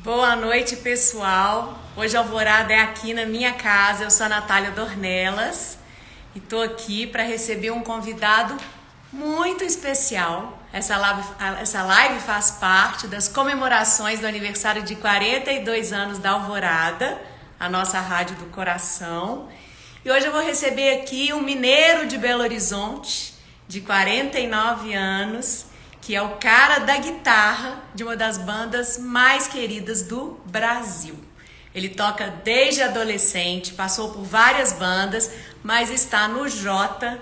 Boa noite, pessoal. Hoje a Alvorada é aqui na minha casa. Eu sou a Natália Dornelas e tô aqui para receber um convidado muito especial. Essa live faz parte das comemorações do aniversário de 42 anos da Alvorada, a nossa rádio do coração. E hoje eu vou receber aqui um mineiro de Belo Horizonte, de 49 anos, que é o cara da guitarra de uma das bandas mais queridas do Brasil. Ele toca desde adolescente, passou por várias bandas, mas está no Jota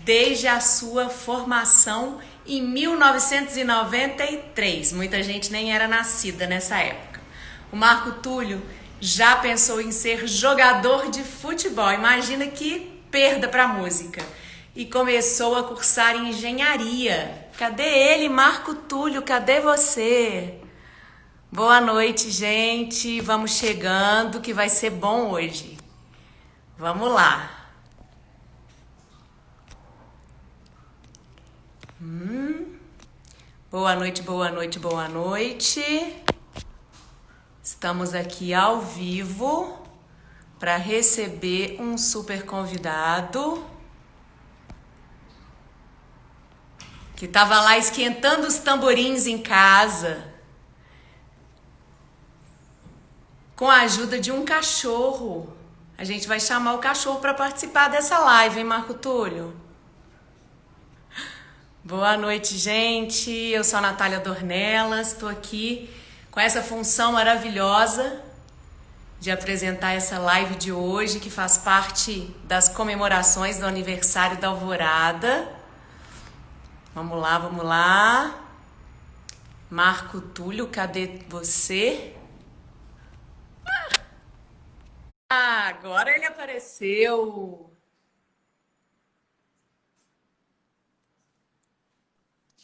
desde a sua formação em 1993. Muita gente nem era nascida nessa época. O Marco Túlio já pensou em ser jogador de futebol. Imagina que perda para a música. E começou a cursar engenharia. Cadê ele, Marco Túlio? Cadê você? Boa noite, gente. Vamos chegando, que vai ser bom hoje. Vamos lá. Boa noite, boa noite, boa noite. Estamos aqui ao vivo para receber um super convidado que estava lá esquentando os tamborins em casa, com a ajuda de um cachorro. A gente vai chamar o cachorro para participar dessa live, hein, Marco Túlio? Boa noite, gente. Eu sou a Natália Dornelas, estou aqui com essa função maravilhosa de apresentar essa live de hoje, que faz parte das comemorações do aniversário da Alvorada. Vamos lá, vamos lá. Marco Túlio, cadê você? Agora ele apareceu.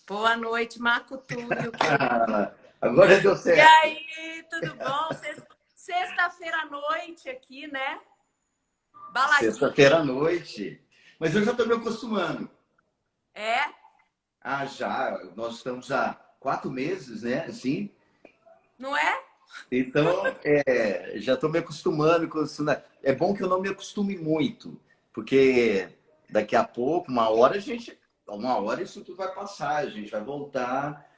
Boa noite, Marco Túlio. Agora deu E certo. aí, tudo bom? Sexta-feira à noite aqui, né? Baladinha. Sexta-feira à noite. Mas eu já estou me acostumando. É? Ah, já. Nós estamos há 4 meses, né? Assim. Não é? Então, já estou me acostumando com isso, né? É bom que eu não me acostume muito, porque daqui a pouco, uma hora isso tudo vai passar, a gente vai voltar.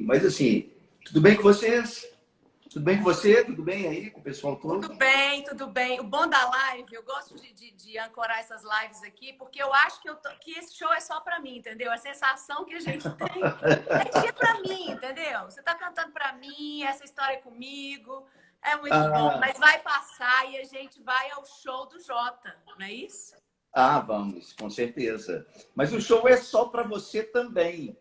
Mas assim, tudo bem com vocês? Tudo bem com você? Tudo bem aí com o pessoal todo? Tudo bem, tudo bem. O bom da live, eu gosto de ancorar essas lives aqui, porque eu acho que esse show é só pra mim, entendeu? A sensação que a gente tem é que é pra mim, entendeu? Você tá cantando pra mim, essa história é comigo, é muito bom, Ah, mas vai passar e a gente vai ao show do Jota, não é isso? vamos, com certeza. Mas o show é só para você também.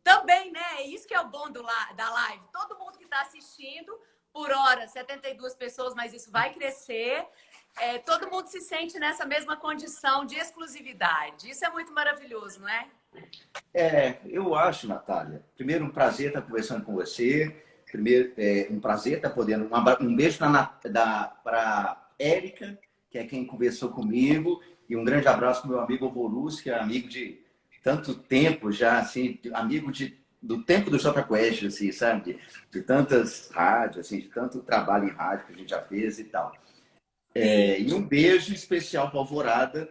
Também, né? É isso que é o bom da live. Todo mundo que está assistindo, por hora, 72 pessoas, mas isso vai crescer. Todo mundo se sente nessa mesma condição de exclusividade. Isso é muito maravilhoso, não é? Eu acho, Natália. Primeiro, um prazer estar conversando com você. Primeiro, um prazer estar podendo. Um beijo para Érica, que é quem conversou comigo. E um grande abraço para o meu amigo Volus, que é amigo de tanto tempo já, assim, amigo do tempo do Jota Quest, assim, sabe? De tantas rádios, assim, de tanto trabalho em rádio que a gente já fez e tal. Sim. E um beijo especial para Alvorada,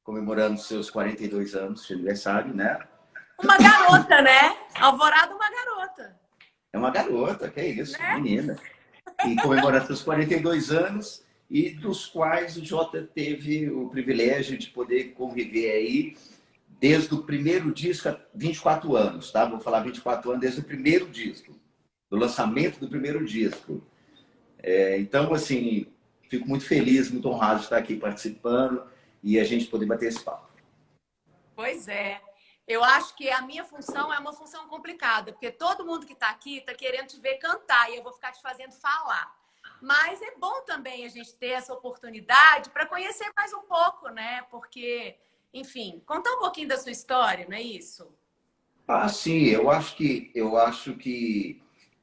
comemorando seus 42 anos de aniversário, né? Uma garota, né? Alvorada, uma garota. É uma garota, que é isso, Né? menina. E comemorando seus 42 anos, e dos quais o Jota teve o privilégio de poder conviver aí desde o primeiro disco, há 24 anos, tá? Vou falar 24 anos desde o primeiro disco, do lançamento do primeiro disco. Então, assim, fico muito feliz, muito honrado de estar aqui participando e a gente poder bater esse papo. Pois é. Eu acho que a minha função é uma função complicada, porque todo mundo que está aqui está querendo te ver cantar e eu vou ficar te fazendo falar. Mas é bom também a gente ter essa oportunidade para conhecer mais um pouco, né? Porque, enfim, contar um pouquinho da sua história, não é isso? Sim, eu acho que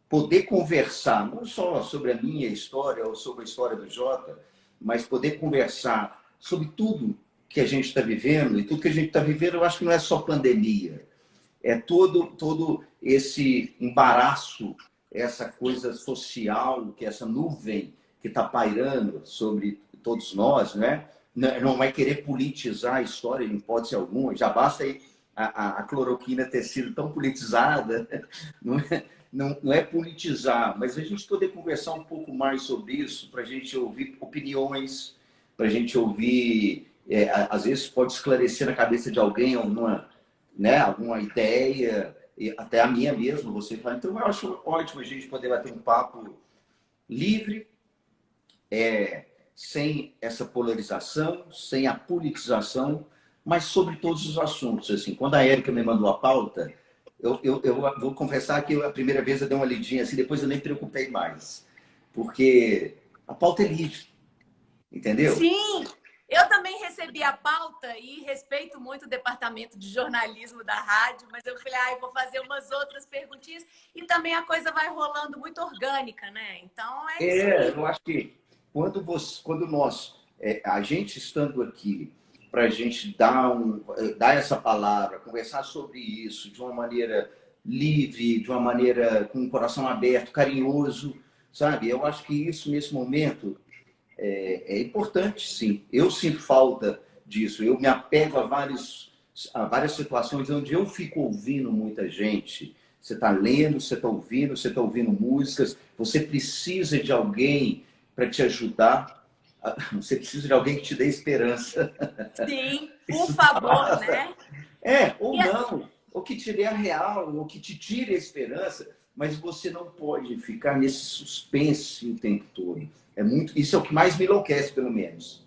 poder conversar não só sobre a minha história ou sobre a história do Jota, mas poder conversar sobre tudo que a gente está vivendo, e tudo que a gente está vivendo, eu acho que não é só pandemia, é todo esse embaraço essa coisa social, que essa nuvem que está pairando sobre todos nós, né? Não vai querer politizar a história em hipótese alguma. Já basta aí a cloroquina ter sido tão politizada, não é politizar, mas a gente poder conversar um pouco mais sobre isso, para a gente ouvir opiniões, para a gente ouvir, às vezes pode esclarecer na cabeça de alguém alguma, né, alguma ideia, e até a minha mesmo, você fala. Então eu acho ótimo a gente poder bater um papo livre, sem essa polarização, sem a politização, mas sobre todos os assuntos. Assim, quando a Érica me mandou a pauta, eu vou confessar que a primeira vez eu dei uma lidinha assim, depois eu nem me preocupei mais. Porque a pauta é livre, entendeu? Sim, eu também recebi a pauta e respeito muito o departamento de jornalismo da rádio, mas eu falei, vou fazer umas outras perguntinhas e também a coisa vai rolando muito orgânica, né? Então é isso aí. Eu acho que quando nós, a gente estando aqui, para a gente dar essa palavra, conversar sobre isso de uma maneira livre, de uma maneira com o coração aberto, carinhoso, sabe? Eu acho que isso, nesse momento, é importante, sim. Eu sinto falta disso. Eu me apego a várias situações onde eu fico ouvindo muita gente. Você está lendo, você está ouvindo músicas, você precisa de alguém para te ajudar, você precisa de alguém que te dê esperança. Sim, por favor, né? Ou não, ou que te dê a real, ou que te tire a esperança, mas você não pode ficar nesse suspense o tempo todo. Isso é o que mais me enlouquece, pelo menos.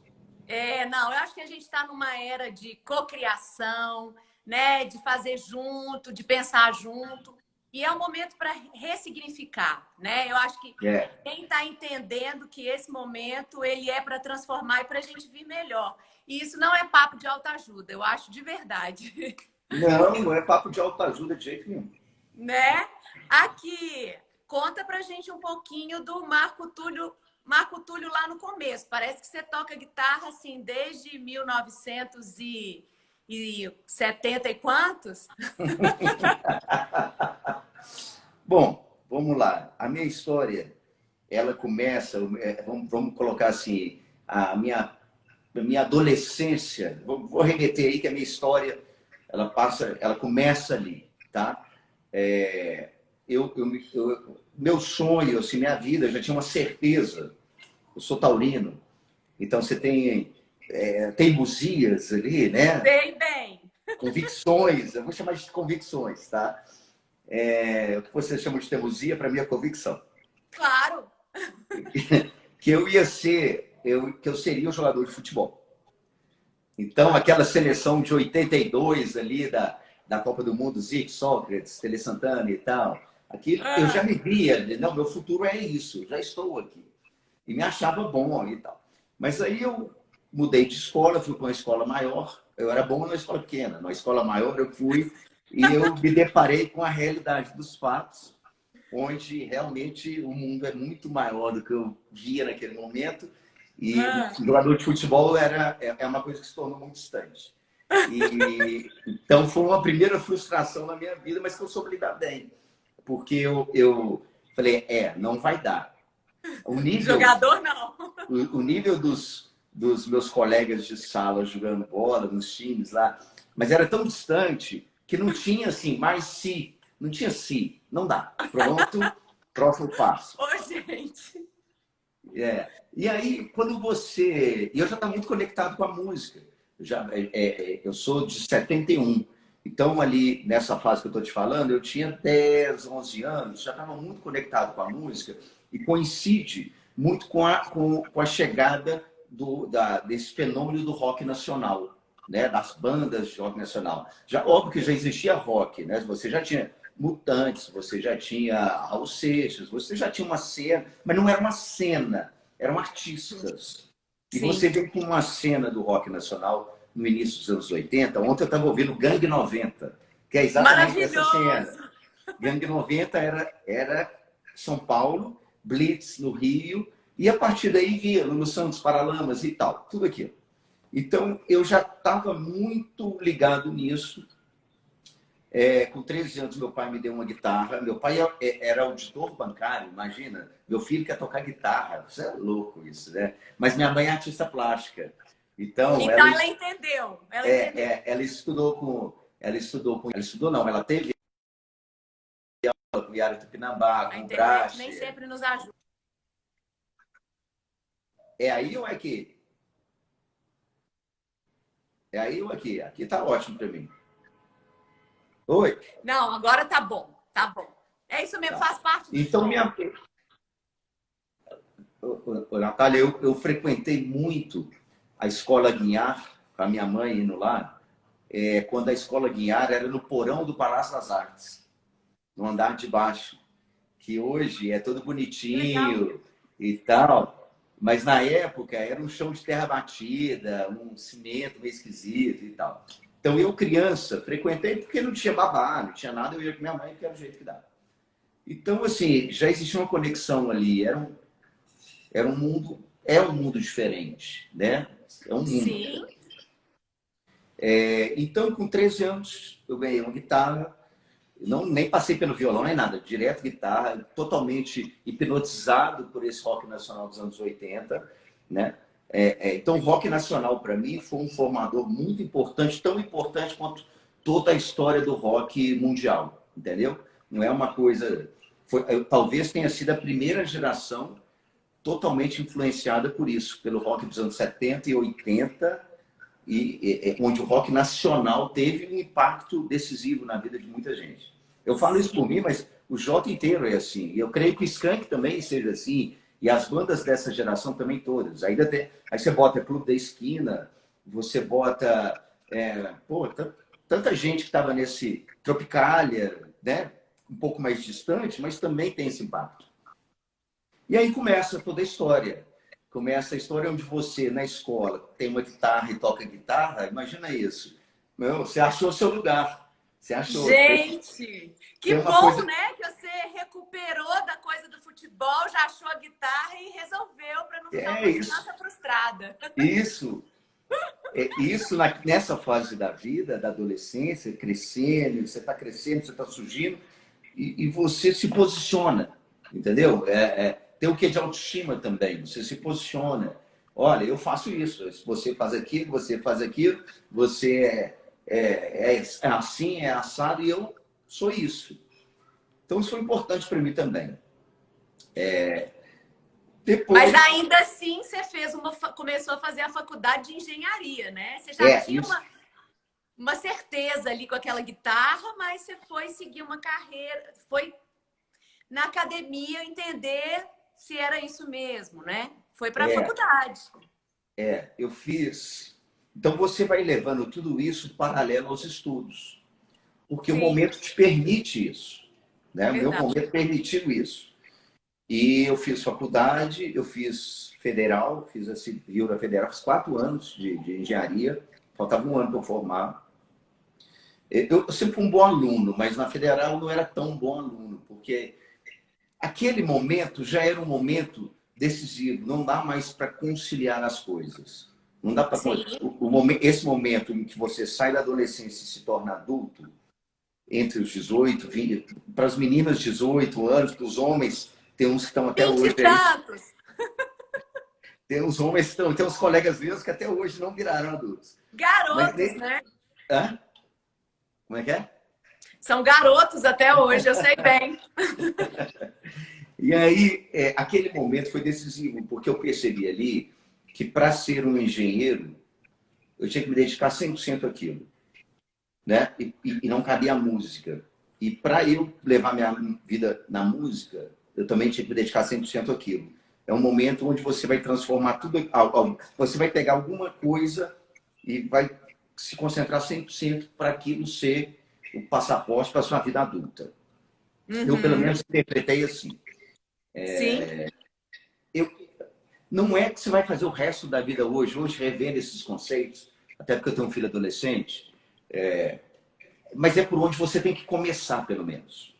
Não, eu acho que a gente está numa era de cocriação, né? De fazer junto, de pensar junto. E é um momento para ressignificar, né? Eu acho que quem está entendendo que esse momento ele é para transformar e para a gente vir melhor. E isso não é papo de autoajuda, eu acho de verdade. Não é papo de autoajuda de jeito nenhum. Né? Aqui, conta pra gente um pouquinho do Marco Túlio lá no começo. Parece que você toca guitarra assim desde 1970 e quantos? Bom, vamos lá. A minha história, ela começa, vamos colocar assim, a minha adolescência. Vou remeter aí que a minha história, ela começa ali, tá? Meu sonho, assim, minha vida, eu já tinha uma certeza. Eu sou taurino, então você tem teimosias ali, né? Bem. Convicções, eu vou chamar de convicções, tá? O que você chama de teimosia, para mim é convicção. Claro! Que eu seria um jogador de futebol. Então, aquela seleção de 82 ali da Copa do Mundo, Zico, Sócrates, Tele Santana e tal, aqui eu já me via, não, meu futuro é isso, já estou aqui. E me achava bom e tal. Mas aí eu mudei de escola, fui para uma escola maior. Eu era bom numa escola pequena, numa escola maior eu fui e eu me deparei com a realidade dos fatos, onde realmente o mundo é muito maior do que eu via naquele momento. E jogador de futebol é uma coisa que se tornou muito distante. Então foi uma primeira frustração na minha vida, mas que eu soube lidar bem. Porque eu falei, não vai dar. Jogador não. O nível dos meus colegas de sala jogando bola, nos times lá, mas era tão distante que não tinha assim, mais se. Não tinha se. Não dá. Pronto, próximo passo. Ô, gente. E aí, quando eu já estava muito conectado com a música. Eu sou de 71. Então, ali, nessa fase que eu estou te falando, eu tinha 10, 11 anos, já estava muito conectado com a música e coincide muito com a chegada desse fenômeno do rock nacional, né? Das bandas de rock nacional. Óbvio que já existia rock, né? Você já tinha Mutantes, você já tinha Raul Seixas, você já tinha uma cena, mas não era uma cena, eram artistas. E você veio com uma cena do rock nacional no início dos anos 80. Ontem eu estava ouvindo Gangue 90, que é exatamente essa cena. Gangue 90 era São Paulo, Blitz no Rio, e a partir daí via Lulu Santos, Paralamas e tal, tudo aquilo. Então eu já estava muito ligado nisso. Com 13 anos, meu pai me deu uma guitarra. Meu pai era auditor bancário, imagina. Meu filho quer tocar guitarra. Isso é louco, isso, né? Mas minha mãe é artista plástica. Então, Então ela entendeu. Ela entendeu. ela estudou com... Ela estudou, não. Ela teve aula com Yara Tupinambá, A com o internet nem Brás. sempre nos ajuda. É aí ou é aqui? É aí ou aqui? Aqui tá ótimo para mim. Oi? Não, agora tá bom. Tá bom. É isso mesmo, Tá. faz parte do Então, show. Natália, eu frequentei muito a Escola Guinhar, com a minha mãe indo lá, quando a Escola Guinhar era no porão do Palácio das Artes, no andar de baixo, que hoje é todo Que legal. bonitinho e tal, mas na época era um chão de terra batida, um cimento meio esquisito e tal. Então eu, criança, frequentei porque não tinha babá, não tinha nada, eu ia com minha mãe, que era o jeito que dava. Então, assim, já existia uma conexão ali, era um mundo, é um mundo diferente, né? É um mundo. Sim. Então, com 13 anos, eu ganhei uma guitarra. Não, nem passei pelo violão, nem nada. Direto guitarra, totalmente hipnotizado por esse rock nacional dos anos 80, né? Então, o rock nacional, para mim, foi um formador muito importante, tão importante quanto toda a história do rock mundial, entendeu? Não é uma coisa... talvez tenha sido a primeira geração totalmente influenciada por isso, pelo rock dos anos 70 e 80, onde o rock nacional teve um impacto decisivo na vida de muita gente. Eu falo isso por mim, mas o Jota inteiro é assim. Eu creio que o Skank também seja assim, e as bandas dessa geração também todas. Aí você bota Clube da Esquina, você bota... tanta gente que estava nesse Tropicália, né? Um pouco mais distante, mas também tem esse impacto. E aí começa toda a história. Começa a história onde você, na escola, tem uma guitarra e toca guitarra. Imagina isso. Você achou seu lugar. Você achou. Gente, que Tem uma bom, coisa... né? Que você recuperou da coisa do futebol, já achou a guitarra e resolveu para não ficar uma criança frustrada. Isso nessa fase da vida, da adolescência, crescendo, você está crescendo, você está surgindo, e você se posiciona, entendeu? Tem o que de autoestima também, você se posiciona. Olha, eu faço isso, você faz aquilo, você é assim, é assado, e eu sou isso. Então, isso foi importante para mim também. Depois... Mas ainda assim, você começou a fazer a faculdade de engenharia, né? Você já tinha uma certeza ali com aquela guitarra, mas você foi seguir uma carreira, foi na academia entender se era isso mesmo, né? Foi para a faculdade. Eu fiz. Então você vai levando tudo isso paralelo aos estudos, porque o momento te permite isso, né? O meu momento permitiu isso. E eu fiz faculdade, eu fiz federal, fiz a Civil da Federal, fiz 4 anos de engenharia, faltava um ano para eu formar. Eu sempre fui um bom aluno, mas na federal eu não era tão bom aluno, porque aquele momento já era um momento decisivo, não dá mais para conciliar as coisas. Não dá para esse momento em que você sai da adolescência e se torna adulto, entre os 18, 20, para as meninas 18 anos, para os homens, tem uns que estão até hoje aí. Tem uns homens que estão, tem uns colegas meus que até hoje não viraram adultos. Garotos, né? Hã? Como é que é? São garotos até hoje, eu sei bem. E aí, aquele momento foi decisivo, porque eu percebi ali que para ser um engenheiro, eu tinha que me dedicar 100% àquilo, né? E não cabia a música. E para eu levar minha vida na música, eu também tinha que me dedicar 100% àquilo. É um momento onde você vai transformar tudo, você vai pegar alguma coisa e vai se concentrar 100% para aquilo ser o passaporte para a sua vida adulta. Eu, pelo menos, interpretei assim. Sim. Não é que você vai fazer o resto da vida hoje revendo esses conceitos, até porque eu tenho um filho adolescente, mas é por onde você tem que começar, pelo menos.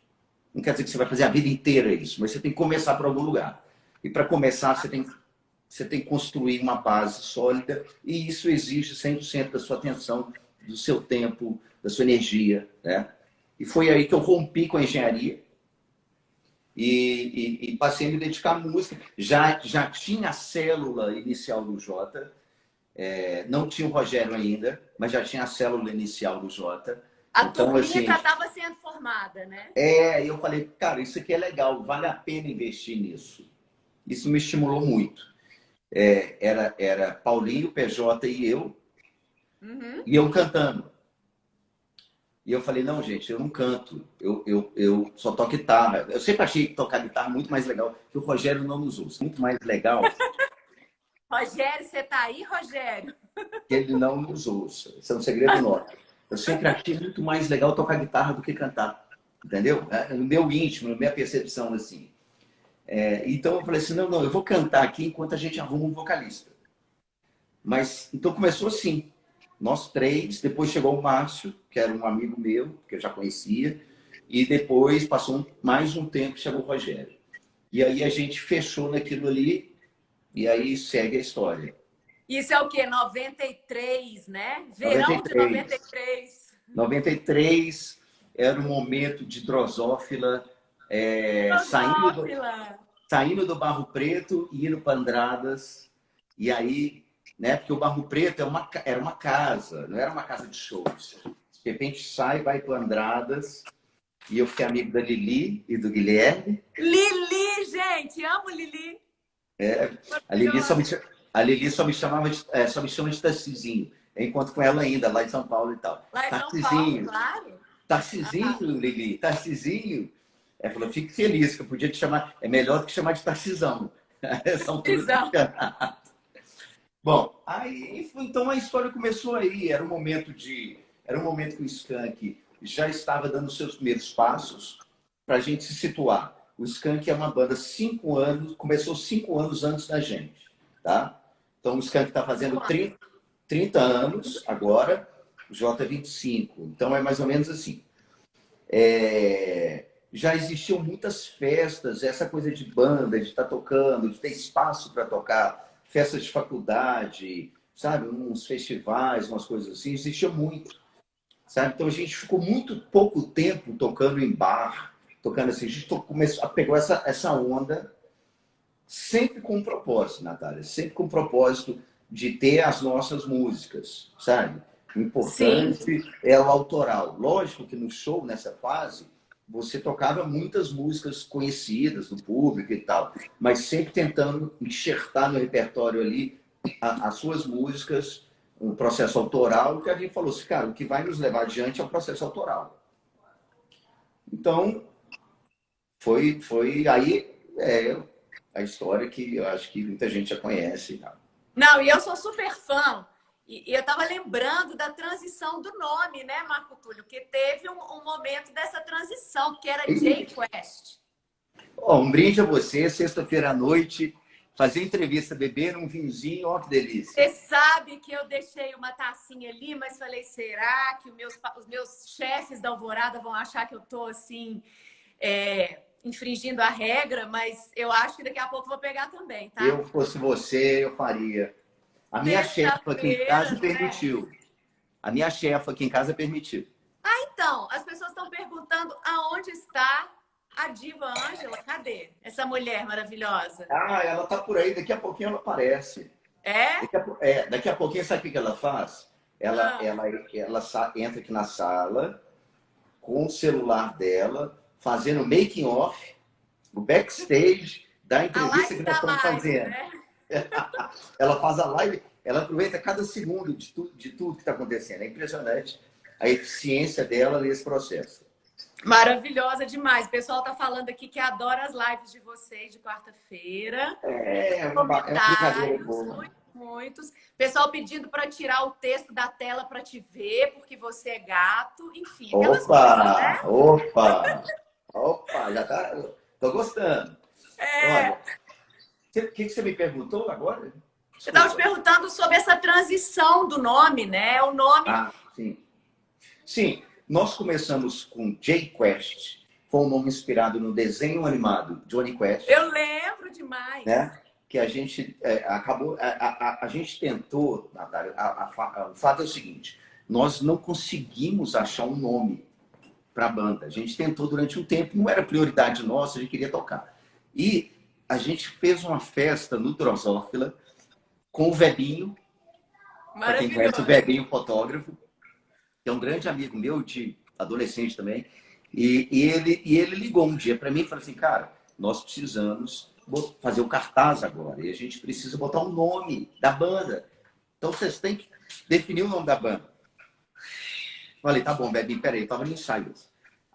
Não quer dizer que você vai fazer a vida inteira isso, mas você tem que começar por algum lugar. E para começar, você tem que construir uma base sólida, e isso exige 100% da sua atenção, do seu tempo, da sua energia, né? E foi aí que eu rompi com a engenharia e passei a me dedicar à música. Já tinha a célula inicial do Jota, não tinha o Rogério ainda, mas já tinha a célula inicial do Jota. A Então, turminha assim, já estava sendo formada, né? eu falei, cara, isso aqui é legal, vale a pena investir nisso. Isso me estimulou muito. Era Paulinho, PJ e eu cantando. E eu falei, não, gente, eu não canto, eu só toco guitarra. Eu sempre achei tocar guitarra muito mais legal, que o Rogério não nos ouça. Muito mais legal Rogério, você tá aí, Rogério? que ele não nos ouça. Isso é um segredo nosso. Eu sempre achei muito mais legal tocar guitarra do que cantar. Entendeu? No meu íntimo, na minha percepção, assim. Então eu falei assim, não, eu vou cantar aqui enquanto a gente arruma um vocalista. Mas, então começou assim. Nós três, depois chegou o Márcio, que era um amigo meu, que eu já conhecia, e depois passou mais um tempo, chegou o Rogério. E aí a gente fechou naquilo ali, e aí segue a história. Isso é o quê? 93, né? Verão de 93. 93. 93 era um momento de Drosófila, saindo do Barro Preto e indo para Andradas. E aí, né? Porque o Barro Preto era uma casa, não era uma casa de shows. De repente sai, vai para Andradas, e eu fiquei amigo da Lili e do Guilherme. Lili, gente, amo Lili. A Lili só me chama de Tarcizinho. Eu encontro com ela ainda, lá em São Paulo e tal. Lá em São Tarcizinho. Paulo, claro. Tarcizinho, Lili, Tarcizinho. Ela falou, fique feliz, que eu podia te chamar. É melhor do que chamar de Tarcisão. São todos. Bom, aí então a história começou aí. Era um momento que o Skank já estava dando seus primeiros passos para a gente se situar. O Skank é uma banda 5 anos, começou 5 anos antes da gente, tá? Então o Skank está fazendo 30 anos agora, o J 25. Então é mais ou menos assim. Já existiam muitas festas, essa coisa de banda, de estar tocando, de ter espaço para tocar, festas de faculdade, sabe? Uns festivais, umas coisas assim, existia muito, sabe? Então a gente ficou muito pouco tempo tocando em bar, tocando assim. A gente pegou essa onda sempre com um propósito, Natália, sempre com o propósito de ter as nossas músicas, sabe? O importante é o autoral. Lógico que no show, nessa fase, você tocava muitas músicas conhecidas do público e tal, mas sempre tentando enxertar no repertório ali as suas músicas, um processo autoral, que a gente falou assim, cara, o que vai nos levar adiante é o processo autoral. Então, foi aí a história que eu acho que muita gente já conhece. Não, e eu sou super fã. E eu estava lembrando da transição do nome, né, Marco Túlio? Que teve um momento dessa transição, que era J Quest. Um brinde a você, sexta-feira à noite, fazer entrevista, beber um vinhozinho, ó que delícia. Você sabe que eu deixei uma tacinha ali, mas falei, será que os meus chefes da Alvorada vão achar que eu tô assim, infringindo a regra? Mas eu acho que daqui a pouco eu vou pegar também, tá? Eu fosse você, eu faria. A minha chefa aqui em casa permitiu. A minha chefa aqui em casa permitiu. Então, as pessoas estão perguntando aonde está a diva Ângela. Cadê essa mulher maravilhosa? Ela tá por aí, daqui a pouquinho ela aparece. Daqui a pouquinho, sabe o que ela faz? Ela entra aqui na sala com o celular dela, fazendo making off, o backstage da entrevista que nós estamos fazendo. Né? Ela faz a live, ela aproveita cada segundo de tudo que está acontecendo. É impressionante a eficiência dela nesse processo. Maravilhosa demais. O pessoal está falando aqui que adora as lives de vocês de quarta-feira. Uma brincadeira boa. Muitos. Pessoal pedindo para tirar o texto da tela para te ver, porque você é gato. Enfim, aquelas coisas, né? Opa, já tá. Tô gostando. Olha, o que você me perguntou agora? Desculpa. Eu estava te perguntando sobre essa transição do nome, né? O nome. Sim. Sim, nós começamos com J Quest. Foi um nome inspirado no desenho animado Johnny Quest. Eu lembro demais. Né? Que a gente acabou. A gente tentou, Natália. O fato é o seguinte: nós não conseguimos achar um nome para a banda. A gente tentou durante um tempo, não era prioridade nossa, a gente queria tocar. E a gente fez uma festa no Drosófila com o Vebinho, para quem conhece o Vebinho, fotógrafo, que é um grande amigo meu, de adolescente também. E ele ligou um dia para mim e falou assim, cara, nós precisamos fazer o cartaz agora. E a gente precisa botar um nome da banda. Então vocês têm que definir o nome da banda. Falei, tá bom, Bebinho, peraí, eu tava no ensaio.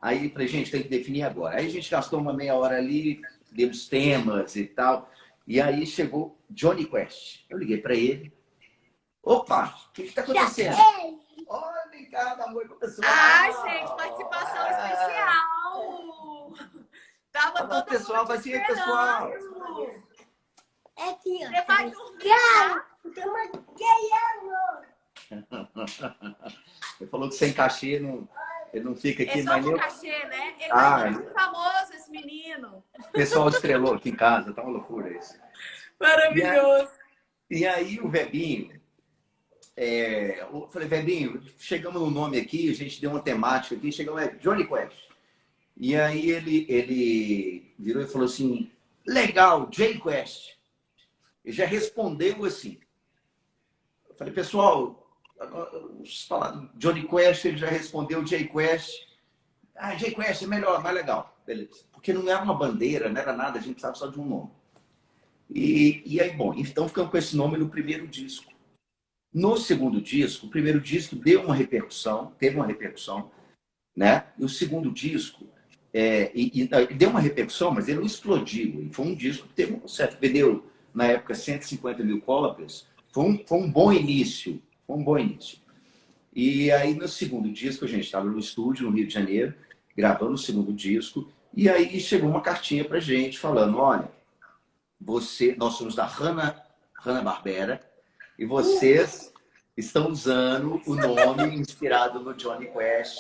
Aí falei, gente, tem que definir agora. Aí a gente gastou uma meia hora ali, demos temas e tal. E aí chegou Johnny Quest. Eu liguei para ele. Opa, o que está acontecendo? Olha, Ricardo, amor, começou. Ai, gente, participação especial! Tava Tá bom, todo pessoal, mundo vai te ser, pessoal. esperando. É aqui, ó. Você vai dormir, tá? Ele falou que sem cachê ele não fica aqui, É só mas com eu... cachê, né? Ele Ah, é muito famoso, esse menino. O pessoal estrelou aqui em casa, tá uma loucura isso. Maravilhoso. E aí o Vebinho, eu falei, Vebinho, chegamos no nome aqui, a gente deu uma temática aqui, chegamos Johnny Quest. E aí ele virou e falou assim, legal, Jay Quest. Ele já respondeu assim. Eu falei, pessoal, falar Johnny Quest, ele já respondeu Jay Quest. Ah, Jay Quest é melhor, mais legal. Beleza. Porque não era uma bandeira, não era nada, a gente precisava só de um nome. E aí, bom, então ficamos com esse nome no primeiro disco. No segundo disco, o primeiro disco deu uma repercussão, teve uma repercussão, né? E o segundo disco deu uma repercussão, mas ele não explodiu. E foi um disco que teve um certo, vendeu na época 150 mil cópias. Foi um bom início, foi um bom início. E aí no segundo disco a gente estava no estúdio no Rio de Janeiro, gravando o segundo disco, e aí chegou uma cartinha pra gente falando, olha, nós somos da Hanna-Barbera e vocês estão usando o nome inspirado no Johnny Quest.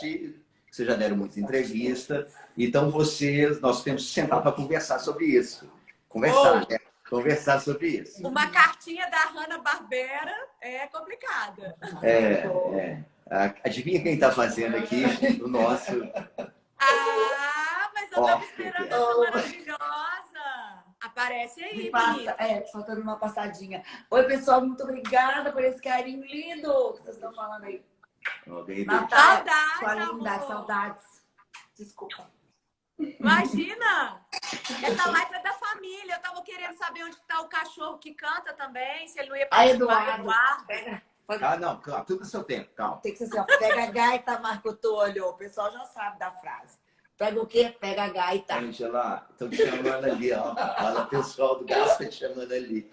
Vocês já deram muita entrevista. Então nós temos que sentar para conversar sobre isso. Conversar sobre isso. Uma cartinha da Hanna-Barbera é complicada. Adivinha quem está fazendo aqui o nosso... Ah, mas eu estava esperando essa maravilhosa. Aparece aí, menina. Só dando uma passadinha. Oi, pessoal, muito obrigada por esse carinho lindo que vocês estão falando aí. Natália, sua linda, saudades. Desculpa. Imagina! Essa live é da família. Eu tava querendo saber onde está o cachorro que canta também, se ele não ia participar. Eduardo. Não, calma, tudo no seu tempo, calma. Tem que ser assim, ó, pega a gaita, marca o tolho. O pessoal já sabe da frase. Pega o quê? Pega a gaita. Angela, estão te chamando ali, ó. Fala, pessoal do gás tá te chamando ali.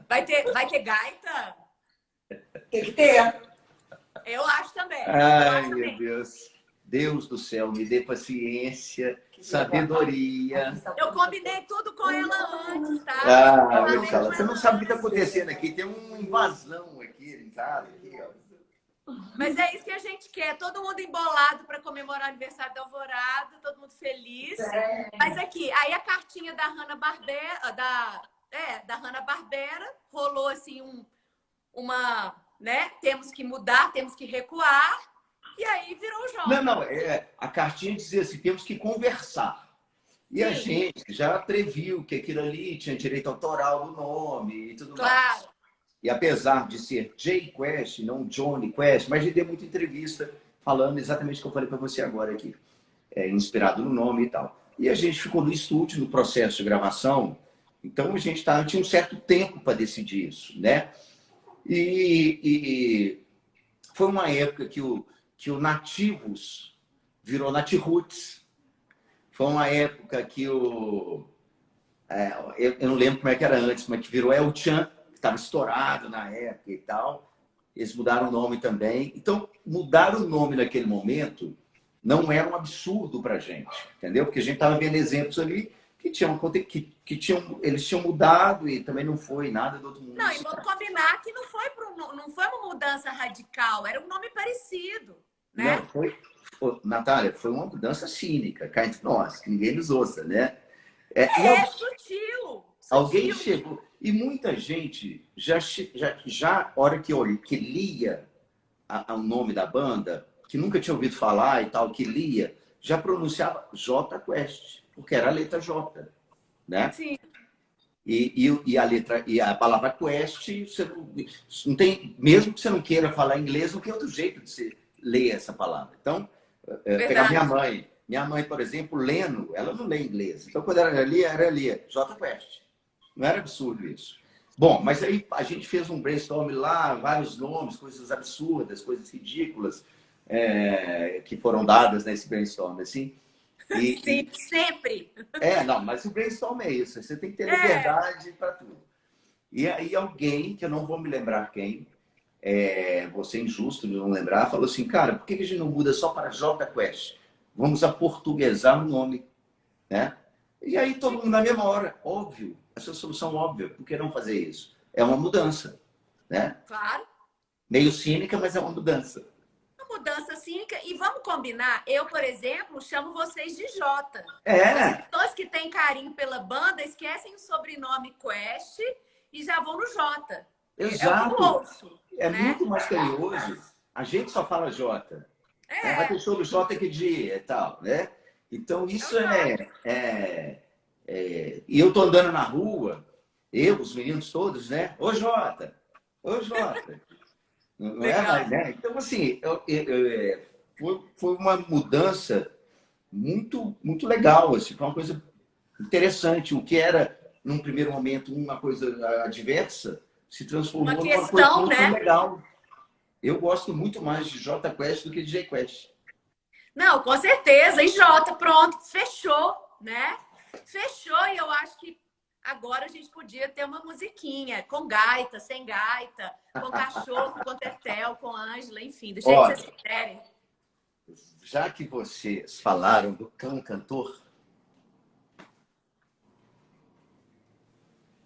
Vai ter gaita? Tem que ter. Eu acho também. Ai, meu Deus. Deus do céu, me dê paciência, sabedoria. Eu combinei tudo com ela antes, tá? Angela, você não sabe o que está acontecendo aqui. Tem uma invasão aqui em casa. Mas é isso que a gente quer. Todo mundo embolado para comemorar o aniversário da Alvorada, todo mundo feliz. Mas aqui, aí a cartinha da Hanna-Barbera, da Hanna-Barbera, rolou assim uma, né? Temos que mudar, temos que recuar. E aí virou o jogo. Não, a cartinha dizia assim, temos que conversar. E Sim. A gente já previu que aquilo ali tinha direito autoral do nome e tudo mais. E apesar de ser Jay Quest, não Johnny Quest, mas a gente deu muita entrevista falando exatamente o que eu falei para você agora aqui. Inspirado no nome e tal. E a gente ficou no estúdio, no processo de gravação. Então a gente tinha um certo tempo para decidir isso, né? E foi uma época que o Nativos virou Natiruts. Foi uma época que eu não lembro como é que era antes, mas que virou El Chan, que estava estourado na época e tal. Eles mudaram o nome também. Então, mudar o nome naquele momento não era um absurdo para a gente, entendeu? Porque a gente estava vendo exemplos ali eles tinham mudado e também não foi nada do outro mundo. Não, e vamos combinar que não foi uma mudança radical, era um nome parecido. Né? Não, Natália, foi uma mudança cínica, cá entre nós, que ninguém nos ouça, né? Sutil. Alguém chegou. E muita gente já hora que lia o nome da banda, que nunca tinha ouvido falar e tal, que lia, já pronunciava J Quest, porque era a letra J, né? Sim. E a palavra quest, você não tem, mesmo que você não queira falar inglês, não tem outro jeito de você ler essa palavra. Então, pegar minha mãe, por exemplo, lendo, ela não lê inglês. Então, quando era ali, J Quest. Não era absurdo isso. Bom, mas aí a gente fez um brainstorm lá, vários nomes, coisas absurdas, coisas ridículas que foram dadas nesse brainstorm, assim. Sim, sempre. Não, mas o brainstorm é isso. Você tem que ter liberdade para tudo. E aí alguém, que eu não vou me lembrar quem, vou ser injusto de não lembrar, falou assim, cara, por que a gente não muda só para J Quest? Vamos aportuguesar o nome, né? E aí todo mundo na mesma hora, óbvio, essa é a solução óbvia, por que não fazer isso? É uma mudança, né? Claro. Meio cínica, mas é uma mudança. Mudança cínica. E vamos combinar, eu, por exemplo, chamo vocês de Jota. As pessoas que têm carinho pela banda esquecem o sobrenome Quest e já vão no Jota. Exato. É o ouço, né? muito mais carinhoso. A gente só fala Jota. Vai ter show do Jota que dia e tal, né? Então isso E eu tô andando na rua, os meninos todos, né? Ô Jota! Ô Jota! Não é mais, né? Então, assim, foi uma mudança muito, muito legal, assim, foi uma coisa interessante. O que era, num primeiro momento, uma coisa adversa, se transformou numa coisa muito legal. Eu gosto muito mais de J Quest do que de J Quest. Não, com certeza. E Jota, pronto, fechou, né? Fechou, e eu acho que agora a gente podia ter uma musiquinha com gaita, sem gaita, com cachorro, com tetel, com Ângela, enfim, do jeito que vocês quiserem. Já que vocês falaram do cão cantor,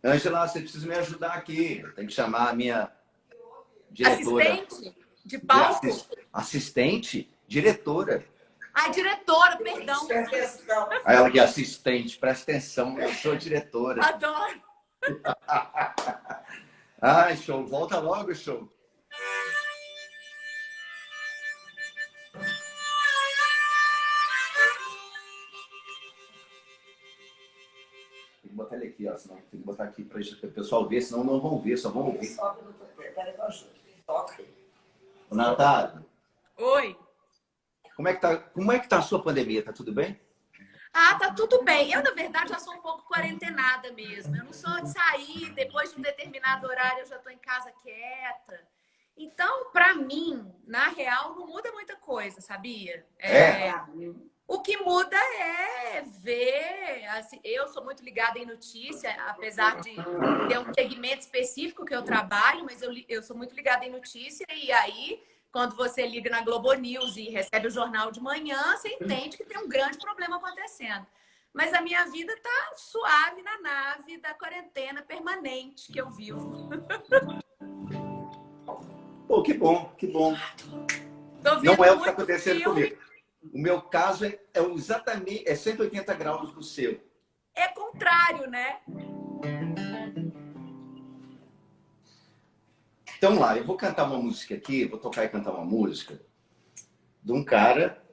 Ângela, você precisa me ajudar aqui. Tem que chamar a minha diretora. Assistente de palco? Assistente, diretora. Ah, diretora, perdão. Aí ela que é assistente, presta atenção, eu sou diretora. Adoro. Ai, show, volta logo, show. Tem que botar ele aqui, ó, senão tem que botar aqui para o pessoal ver, senão não vão ver, só vão ouvir. Ô, Natália. Oi. Como é que tá a sua pandemia? Tá tudo bem? Ah, tá tudo bem. Eu, na verdade, já sou um pouco quarentenada mesmo. Eu não sou de sair, depois de um determinado horário eu já tô em casa quieta. Então, pra mim, na real, não muda muita coisa, sabia? O que muda é ver... Assim, eu sou muito ligada em notícia, apesar de ter um segmento específico que eu trabalho, mas eu sou muito ligada em notícia e aí... Quando você liga na Globo News e recebe o jornal de manhã, você entende que tem um grande problema acontecendo. Mas a minha vida tá suave na nave da quarentena permanente que eu vivo. Pô, que bom, que bom. Não é o que está acontecendo comigo. O meu caso é exatamente 180 graus do seu. É contrário, né? Então lá, eu vou cantar uma música aqui, vou tocar e cantar uma música de um cara,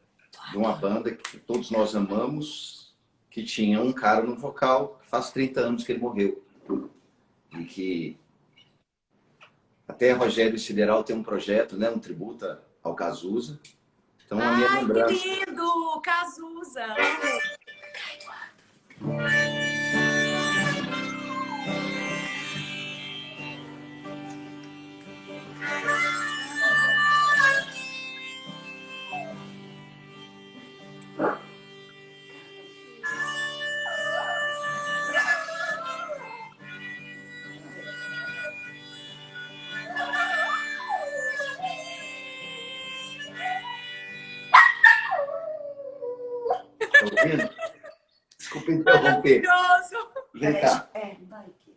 de uma banda que todos nós amamos, que tinha um cara no vocal, faz 30 anos que ele morreu. E que até Rogério Sideral tem um projeto, né, um tributo ao Cazuza. Então, a minha lembrança... que lindo! Cazuza! Desculpa interromper. Maravilhoso! Vem cá. Vai aqui.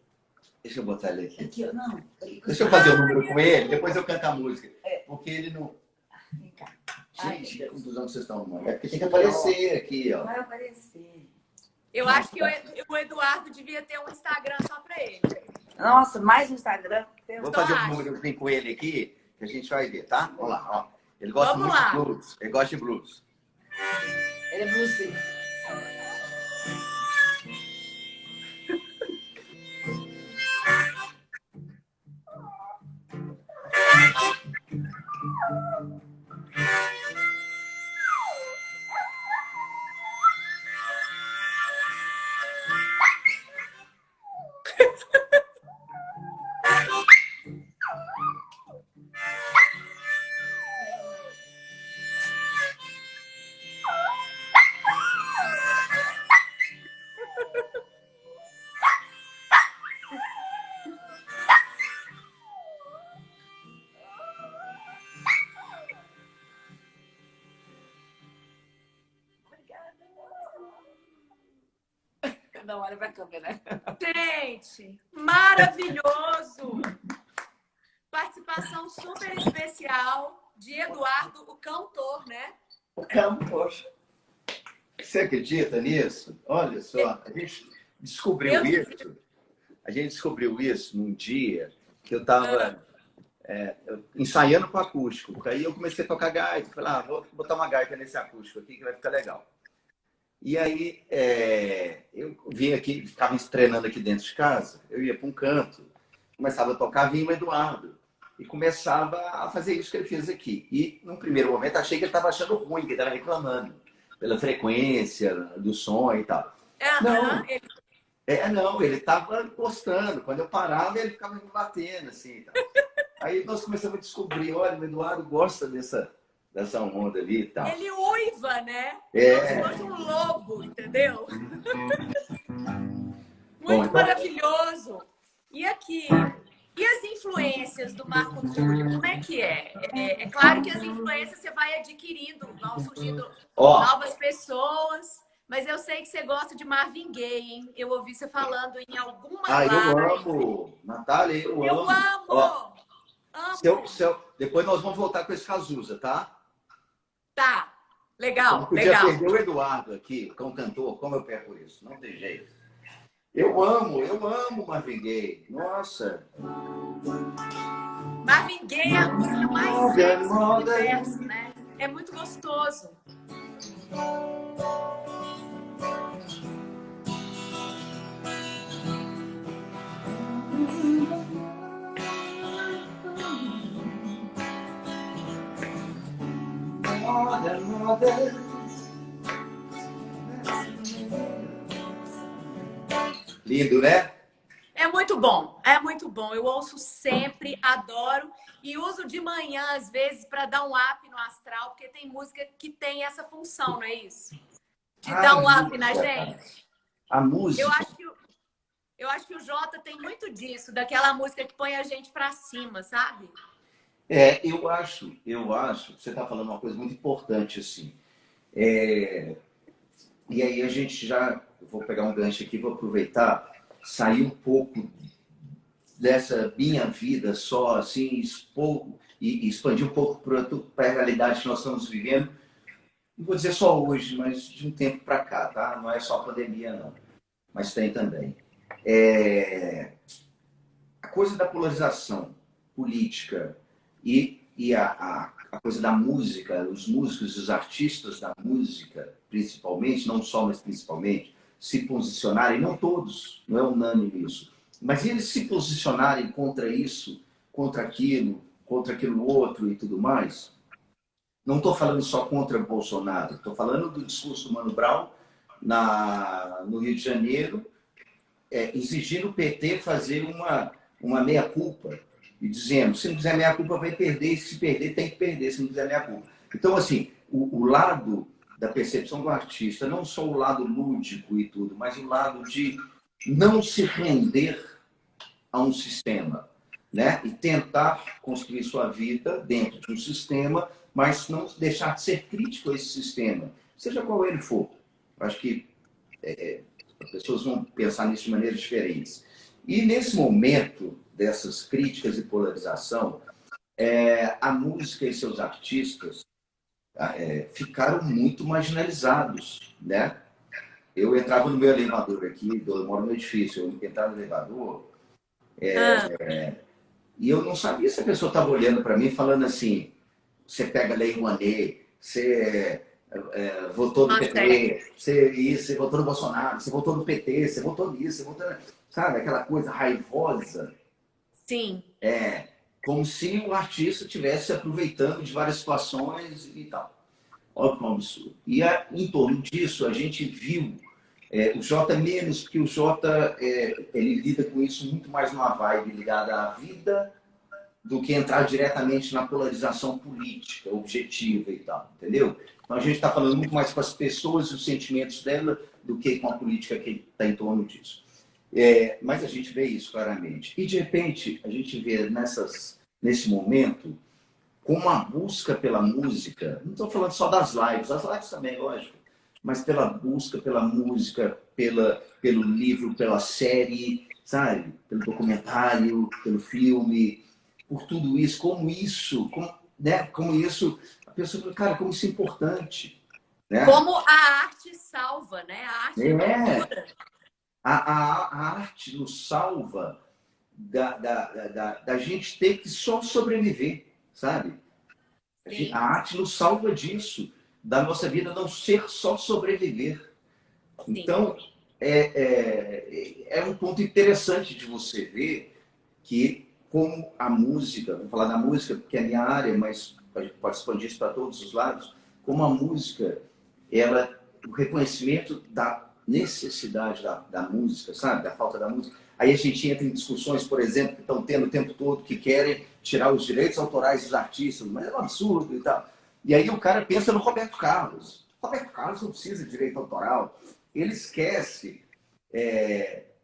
Deixa eu botar ele aqui. Aqui, não. Deixa eu fazer o número com ele, depois eu canto a música. Porque ele não... Vem cá. Gente, que confusão vocês estão arrumando. É porque tem que aparecer aqui, ó. Vai aparecer. Eu acho que o Eduardo devia ter um Instagram só pra ele. Nossa, mais um Instagram. Vou fazer um número com ele aqui, que a gente vai ver, tá? Vamos lá, ó. Ele gosta muito de blues. Ele gosta de blues. Ele é bluesy. Não, olha pra câmera. Gente, maravilhoso! Participação super especial de Eduardo, o cantor, né? O cantor. Você acredita nisso? Olha só, a gente descobriu isso. A gente descobriu isso num dia que eu estava ensaiando com acústico. Aí eu comecei a tocar gaita. Falei, vou botar uma gaita nesse acústico aqui que vai ficar legal. E aí eu vim aqui, ficava treinando aqui dentro de casa, eu ia para um canto, começava a tocar, vinha o Eduardo. E começava a fazer isso que ele fez aqui. E, num primeiro momento, achei que ele estava achando ruim, que ele estava reclamando pela frequência do som e tal. Não, ele estava gostando. Quando eu parava, ele ficava me batendo, assim. Tal. Aí nós começamos a descobrir, olha, o Eduardo gosta dessa onda ali e tal. Ele uiva, né? Como se fosse um lobo, entendeu? Muito maravilhoso. E aqui... E as influências do Marco Túlio, como é que é? É claro que as influências você vai adquirindo, vão surgindo novas pessoas, mas eu sei que você gosta de Marvin Gaye, hein? Eu ouvi você falando em alguma live. Eu amo! Natália, eu amo! Amo! Depois nós vamos voltar com esse Cazuza, tá? Tá, legal, não podia perder o Eduardo aqui, que é um cantor, como eu perco isso? Não tem jeito. Eu amo Marvin Gaye. Nossa! Marvin Gaye é a música mais sexy do universo, né? É muito gostoso. Lindo, né? É muito bom, é muito bom. Eu ouço sempre, adoro e uso de manhã, às vezes, para dar um up no astral, porque tem música que tem essa função, não é isso? De dar um up na gente. A música. Eu acho que o Jota tem muito disso, daquela música que põe a gente para cima, sabe? Eu acho que você está falando uma coisa muito importante, assim. E aí a gente eu vou pegar um gancho aqui, vou aproveitar, sair um pouco dessa minha vida só, assim, expor e expandir um pouco para a realidade que nós estamos vivendo. Não vou dizer só hoje, mas de um tempo para cá, tá? Não é só a pandemia, não. Mas tem também. A coisa da polarização política e a coisa da música, os músicos, os artistas da música, principalmente, não só, mas principalmente, se posicionarem, não todos, não é unânime isso, mas eles se posicionarem contra isso, contra aquilo outro e tudo mais. Não estou falando só contra Bolsonaro, estou falando do discurso do Mano Brown no Rio de Janeiro, exigindo o PT fazer uma meia-culpa e dizendo, se não fizer meia-culpa vai perder, e se perder tem que perder, se não fizer meia-culpa. Então, assim, o lado da percepção do artista, não só o lado lúdico e tudo, mas o lado de não se render a um sistema, né? E tentar construir sua vida dentro de um sistema, mas não deixar de ser crítico a esse sistema, seja qual ele for. Eu acho que as pessoas vão pensar nisso de maneiras diferentes. E nesse momento dessas críticas e polarização, a música e seus artistas ficaram muito marginalizados, né? Eu entrava no meu elevador aqui, eu moro no edifício, eu entrava no elevador e eu não sabia se a pessoa estava olhando para mim falando assim, você pega Lei Rouanet, você votou no PT, você votou no Bolsonaro, você votou no PT, você votou nisso, você votou... Sabe, aquela coisa raivosa. Sim. Como se o artista estivesse aproveitando de várias situações e tal. Óbvio que é um absurdo. E em torno disso, a gente viu o Jota menos, porque o Jota ele lida com isso muito mais numa vibe ligada à vida do que entrar diretamente na polarização política, objetiva e tal, entendeu? Então a gente está falando muito mais com as pessoas e os sentimentos dela do que com a política que está em torno disso. Mas a gente vê isso claramente. E de repente a gente vê nesse momento como a busca pela música, não estou falando só das lives, as lives também, lógico, mas pela busca pela música, pelo livro, pela série, sabe? Pelo documentário, pelo filme, por tudo isso, como isso, a pessoa fala, cara, como isso é importante. Né? Como a arte salva, né? A arte cultura. A arte nos salva da gente ter que só sobreviver, sabe? A arte nos salva disso, da nossa vida não ser só sobreviver. Sim. Então, é um ponto interessante de você ver que, como a música, vou falar da música porque é a minha área, mas a gente pode expandir isso para todos os lados, como a música, o reconhecimento da necessidade da música, sabe? Da falta da música. Aí a gente entra em discussões, por exemplo, que estão tendo o tempo todo, que querem tirar os direitos autorais dos artistas, mas é um absurdo e tal. E aí o cara pensa no Roberto Carlos. Roberto Carlos não precisa de direito autoral. Ele esquece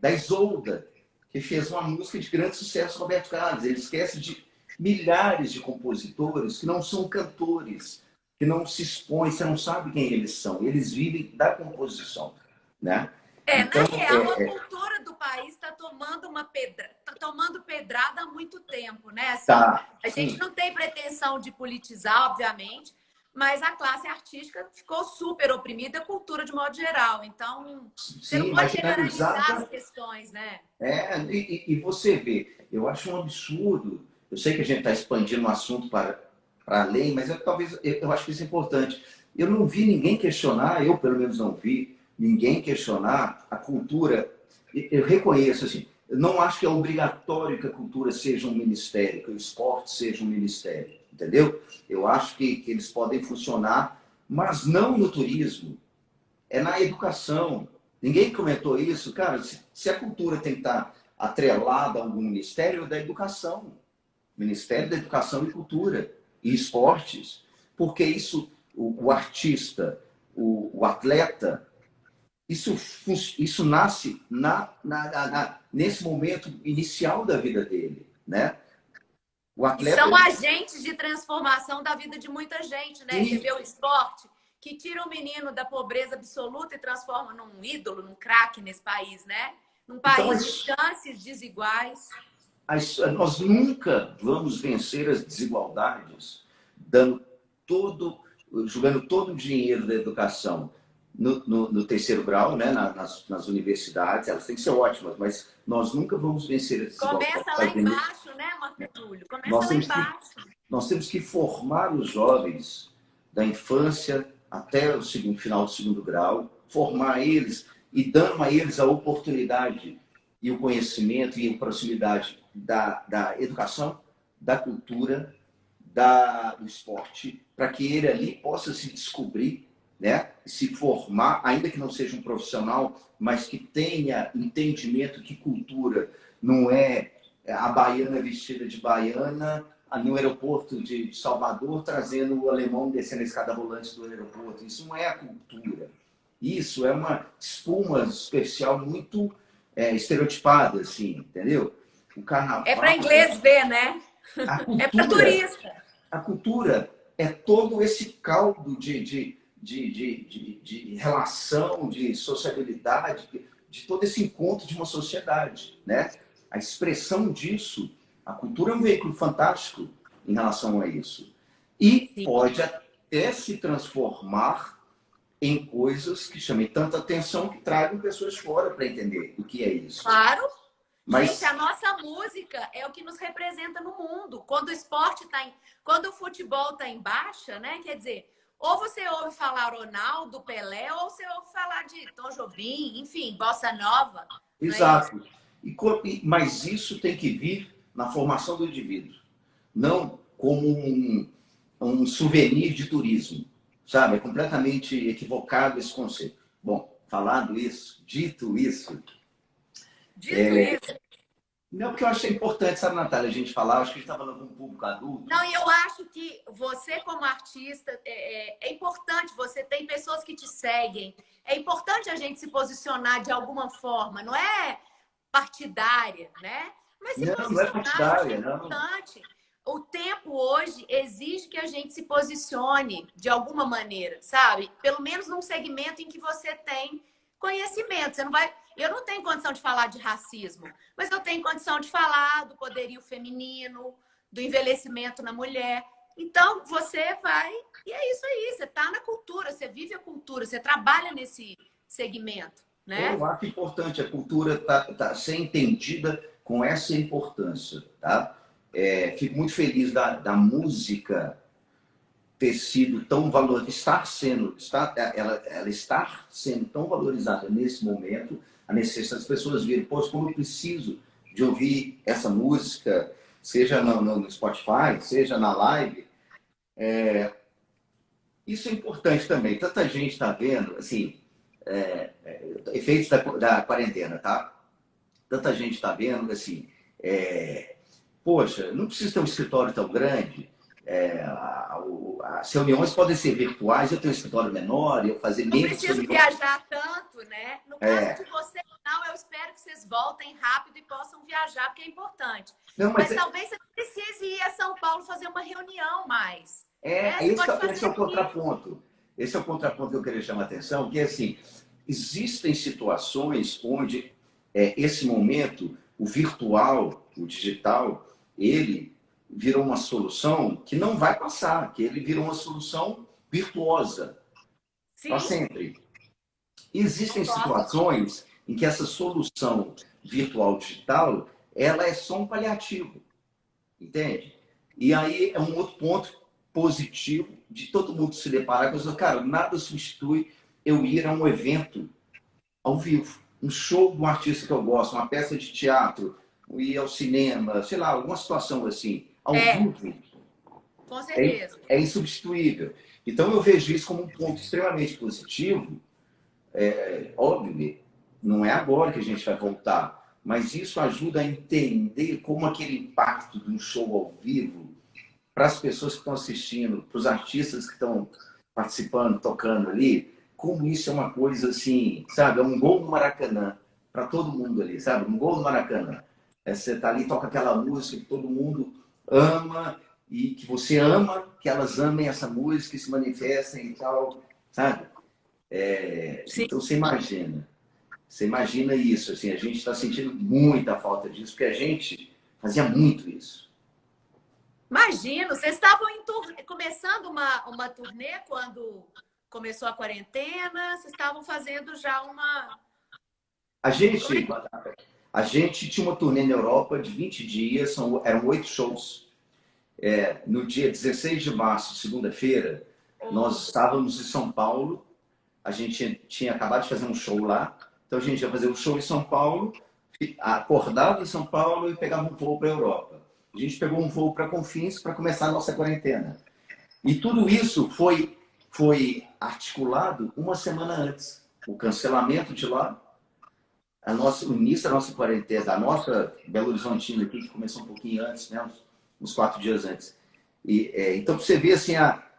da Isolda, que fez uma música de grande sucesso, Roberto Carlos. Ele esquece de milhares de compositores que não são cantores, que não se expõem, você não sabe quem eles são. Eles vivem da composição, né? Então, na real, a cultura do país está tomando pedrada há muito tempo, né? Assim, a gente não tem pretensão de politizar, obviamente, mas a classe artística ficou super oprimida, a cultura de modo geral. Então, você não pode generalizar as questões, né? E você vê, eu acho um absurdo, eu sei que a gente está expandindo o assunto para além, mas eu acho que isso é importante. Eu não vi ninguém questionar, eu pelo menos não vi, ninguém questionar a cultura. Eu reconheço, assim, eu não acho que é obrigatório que a cultura seja um ministério, que o esporte seja um ministério, entendeu? Eu acho que eles podem funcionar, mas não no turismo, é na educação. Ninguém comentou isso, cara, se a cultura tem que estar atrelada a algum ministério, é da educação. Ministério da Educação e Cultura e Esportes, porque isso, o artista, o atleta, isso nasce nesse momento inicial da vida dele, né? O atleta, são agentes de transformação da vida de muita gente, né? Você vê o esporte que tira o menino da pobreza absoluta e transforma num ídolo, num craque nesse país, né? Num país de chances desiguais. Nós nunca vamos vencer as desigualdades jogando todo o dinheiro da educação no terceiro grau, né? nas universidades. Elas têm que ser ótimas, mas nós nunca vamos vencer as desigualdades. Começa lá embaixo, né, Marco Túlio? Começa lá embaixo. Nós temos que formar os jovens da infância até o final do segundo grau, formar eles e dando a eles a oportunidade e o conhecimento e a proximidade da educação, da cultura, do esporte, para que ele ali possa se descobrir, né? Se formar, ainda que não seja um profissional, mas que tenha entendimento que cultura não é a baiana vestida de baiana no aeroporto de Salvador, trazendo o alemão descendo a escada rolante do aeroporto. Isso não é a cultura. Isso é uma espuma especial muito estereotipada, assim, entendeu? O carnaval... É para inglês ver, né? É para turista. A cultura é todo esse caldo de relação, de sociabilidade, de todo esse encontro de uma sociedade, né? A expressão disso, a cultura é um veículo fantástico em relação a isso. E Sim. pode até se transformar em coisas que chamem tanta atenção que tragam pessoas fora para entender o que é isso. Claro. Mas... Gente, a nossa música é o que nos representa no mundo. Quando o esporte quando o futebol está em baixa, né? Quer dizer, ou você ouve falar Ronaldo, Pelé, ou você ouve falar de Tom Jobim, enfim, Bossa Nova. Exato. Mas isso tem que vir na formação do indivíduo, não como um souvenir de turismo, sabe? É completamente equivocado esse conceito. Bom, dito isso. Não, porque eu achei importante, sabe, Natália, a gente falar, acho que a gente está falando com um público adulto. Não, e eu acho que você, como artista, é importante, você tem pessoas que te seguem, é importante a gente se posicionar de alguma forma, não é partidária, né? Mas se não é partidária, é importante. O tempo hoje exige que a gente se posicione de alguma maneira, sabe? Pelo menos num segmento em que você tem conhecimento. Você não vai... Eu não tenho condição de falar de racismo, mas eu tenho condição de falar do poderio feminino, do envelhecimento na mulher. Então, você vai... E é isso aí, você está na cultura, você vive a cultura, você trabalha nesse segmento, né? Eu acho importante, a cultura tá ser entendida com essa importância, tá? Fico muito feliz da música ter sido tão valorizada, ela estar sendo tão valorizada nesse momento, a necessidade das pessoas verem, poxa, como eu preciso de ouvir essa música, seja no Spotify, seja na live. Isso é importante também. Tanta gente está vendo, assim, efeitos da quarentena, tá? Tanta gente está vendo, assim, poxa, não precisa ter um escritório tão grande. As reuniões podem ser virtuais, eu tenho um escritório menor, eu fazer menos. Não preciso viajar tanto, né? No caso de você, não, eu espero que vocês voltem rápido e possam viajar, porque é importante. Não, mas talvez você precise ir a São Paulo fazer uma reunião mais. Esse é o contraponto. Esse é o contraponto que eu queria chamar a atenção, que é assim, existem situações onde esse momento, o virtual, o digital, ele virou uma solução que não vai passar, que ele virou uma solução virtuosa para sempre. Existem situações em que essa solução virtual digital, ela é só um paliativo, entende? E aí é um outro ponto positivo de todo mundo se deparar com isso. Cara, nada substitui eu ir a um evento ao vivo, um show de um artista que eu gosto, uma peça de teatro, ir ao cinema, sei lá, alguma situação assim, ao vivo. Com certeza. É insubstituível. Então eu vejo isso como um ponto extremamente positivo. Óbvio, não é agora que a gente vai voltar, mas isso ajuda a entender como aquele impacto de um show ao vivo para as pessoas que estão assistindo, para os artistas que estão participando, tocando ali, como isso é uma coisa assim, sabe? É um gol no Maracanã para todo mundo ali, sabe? Um gol no Maracanã. Você tá ali, toca aquela música que todo mundo ama e que você ama, que elas amem essa música e se manifestem e tal, sabe? Então você imagina isso, assim, a gente está sentindo muita falta disso, porque a gente fazia muito isso. Imagino, vocês estavam começando uma turnê quando começou a quarentena, vocês estavam fazendo já uma... A gente tinha uma turnê na Europa de 20 dias, eram 8 shows. No dia 16 de março, segunda-feira, nós estávamos em São Paulo, a gente tinha acabado de fazer um show lá, então a gente ia fazer um show em São Paulo, acordava em São Paulo e pegava um voo para a Europa. A gente pegou um voo para Confins para começar a nossa quarentena. E tudo isso foi articulado uma semana antes. O cancelamento de lá, o início da nossa quarentena, da nossa Belo Horizontina aqui, que começou um pouquinho antes, né? uns 4 dias antes. Então, você vê assim,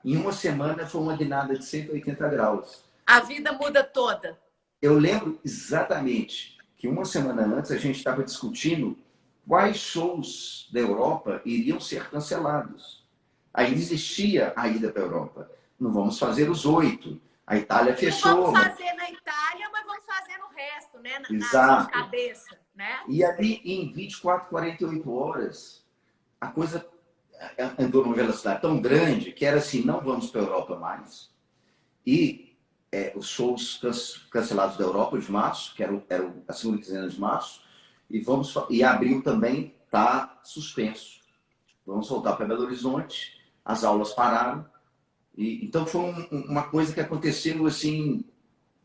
em uma semana foi uma guinada de 180 graus. A vida muda toda. Eu lembro exatamente que uma semana antes a gente estava discutindo quais shows da Europa iriam ser cancelados. Ainda existia a ida para a Europa. Não vamos fazer os 8. A Itália fechou. Não vamos fazer na Itália, mas vamos fazer no resto, né? Exato. Na cabeça, né? E ali, em 24, 48 horas, a coisa andou numa velocidade tão grande que era assim, não vamos para a Europa mais. E os shows cancelados da Europa de março, que era a segunda quinzena de março, e abril também está suspenso. Vamos voltar para Belo Horizonte, as aulas pararam Então foi uma coisa que aconteceu assim,